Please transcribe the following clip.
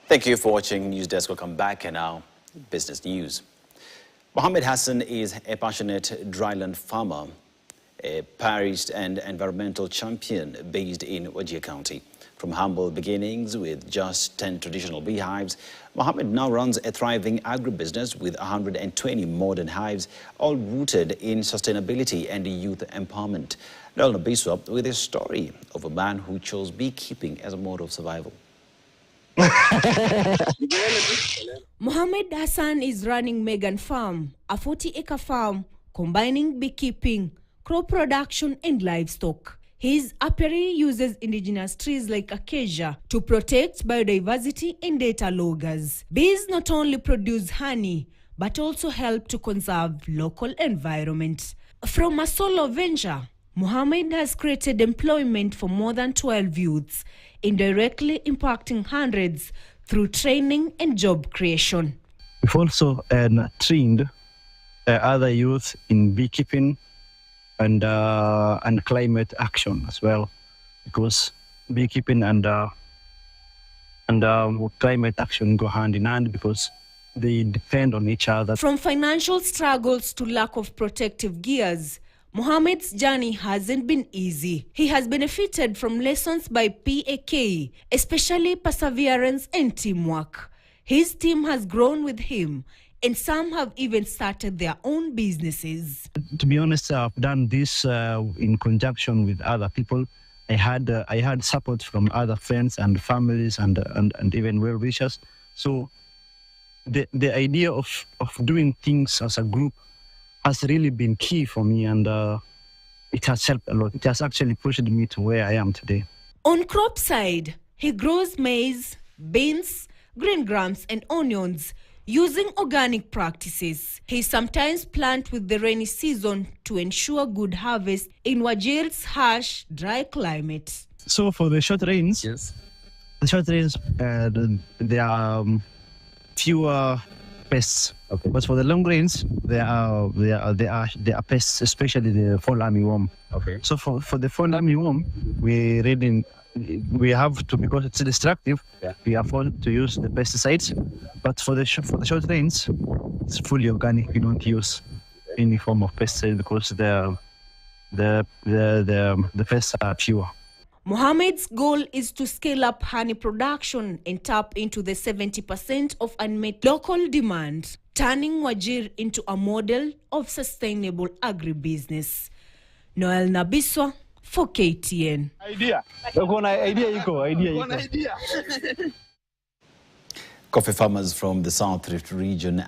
Thank you for watching News Desk. Welcome back, and now business news. Mohammed Hassan is a passionate dryland farmer, a Paris and environmental champion based in Wajir County. From humble beginnings with just 10 traditional beehives, Mohammed now runs a thriving agribusiness with 120 modern hives, all rooted in sustainability and youth empowerment. Noel Nabiswa with a story of a man who chose beekeeping as a mode of survival. Mohammed Hassan is running Megan Farm, a 40-acre farm combining beekeeping, crop production and livestock. His apiary uses indigenous trees like acacia to protect biodiversity and data loggers. Bees not only produce honey, but also help to conserve local environment. From a solo venture, Mohammed has created employment for more than 12 youths, indirectly impacting hundreds through training and job creation. We've also trained other youth in beekeeping and climate action as well, because beekeeping and climate action go hand in hand because they depend on each other. From financial struggles to lack of protective gears, Mohammed's journey hasn't been easy. He has benefited from lessons by PAK, especially perseverance and teamwork. His team has grown with him, and some have even started their own businesses. To be honest, I've done this in conjunction with other people. I had support from other friends and families and even well-wishers. So the idea of doing things as a group has really been key for me, and it has helped a lot. It has actually pushed me to where I am today. On crop side, he grows maize, beans, green grams and onions using organic practices. He sometimes plants with the rainy season to ensure good harvest in Wajir's harsh, dry climate. So for the short rains, yes, the short rains, there are fewer pests. Okay. But for the long rains, there are pests, especially the fall armyworm. Okay. So for the fall armyworm, we have to, because it's destructive, yeah, we are forced to use the pesticides. But for the short rains, it's fully organic. We don't use any form of pesticide because the pests are pure. Mohammed's goal is to scale up honey production and tap into the 70% of unmet local demand, turning Wajir into a model of sustainable agribusiness. Noel Nabiswa for KTN. Coffee farmers from the South Rift region